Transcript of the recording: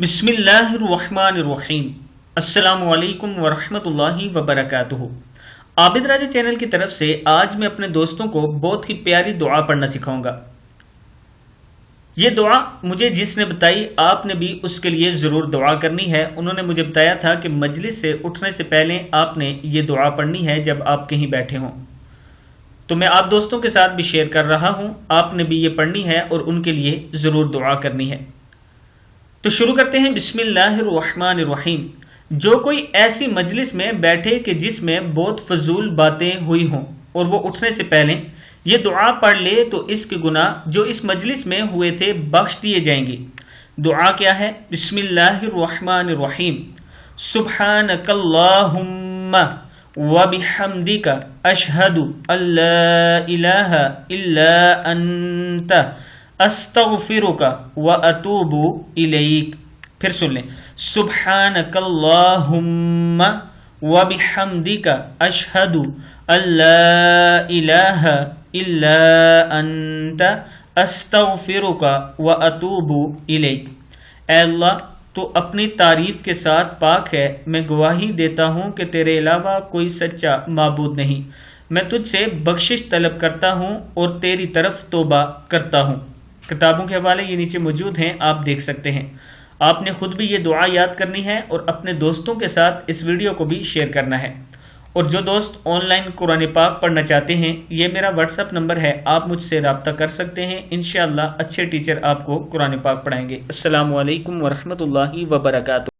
बिस्मिल्लाहिर्रहमानिर्रहीम। अस्सलामु अलैकुम वरहमतुल्लाहि वबरकातुहू। आबिद राजा चैनल की तरफ से आज मैं अपने दोस्तों को बहुत ही प्यारी दुआ पढ़ना सिखाऊंगा। ये दुआ मुझे जिसने बताई आपने भी उसके लिए ज़रूर दुआ करनी है। उन्होंने मुझे बताया था कि मजलिस से उठने से पहले आपने ये दुआ पढ़नी है जब आप कहीं बैठे हों। तो मैं आप दोस्तों के साथ भी शेयर कर रहा हूँ, आपने भी ये पढ़नी है और उनके लिए ज़रूर दुआ करनी है। तो शुरू करते हैं। बिस्मिल्लाहिर्रहमानिर्रहीम। जो कोई ऐसी मजलिस में बैठे कि जिसमें बहुत फजूल बातें हुई हों और वो उठने से पहले ये दुआ पढ़ ले तो इसके गुनाह जो इस मजलिस में हुए थे बख्श दिए जाएंगे। दुआ क्या है? बिस्मिल्लाहिर्रहमानिर्रहीम। सुब्हानकल्लाहुम्मा व बिहम्दिका अशहदु अल्ला इलाहा इल्ला अंता अस्तगफिरुका व अतूबु इलैक। फिर सुन लें। सुब्हानकल्लाहुम्मा व बिहम्दिका अशहदु अल्ला इलाहा इल्ला अंता अस्तगफिरुका व अतूबु इलैक। ऐ अल्लाह, तो अपनी तारीफ के साथ पाक है। मैं गवाही देता हूँ कि तेरे अलावा कोई सच्चा माबूद नहीं। मैं तुझसे बख्शिश तलब करता हूँ और तेरी तरफ तौबा करता हूँ। किताबों के हवाले ये नीचे मौजूद हैं, आप देख सकते हैं। आपने खुद भी ये दुआ याद करनी है और अपने दोस्तों के साथ इस वीडियो को भी शेयर करना है। और जो दोस्त ऑनलाइन कुरान पाक पढ़ना चाहते हैं, ये मेरा व्हाट्सअप नंबर है, आप मुझसे रब्ता कर सकते हैं। इंशाअल्लाह अच्छे टीचर आपको कुरान पाक पढ़ाएंगे। अस्सलामु अलैकुम वरहमतुल्लाहि वबरकातुहू।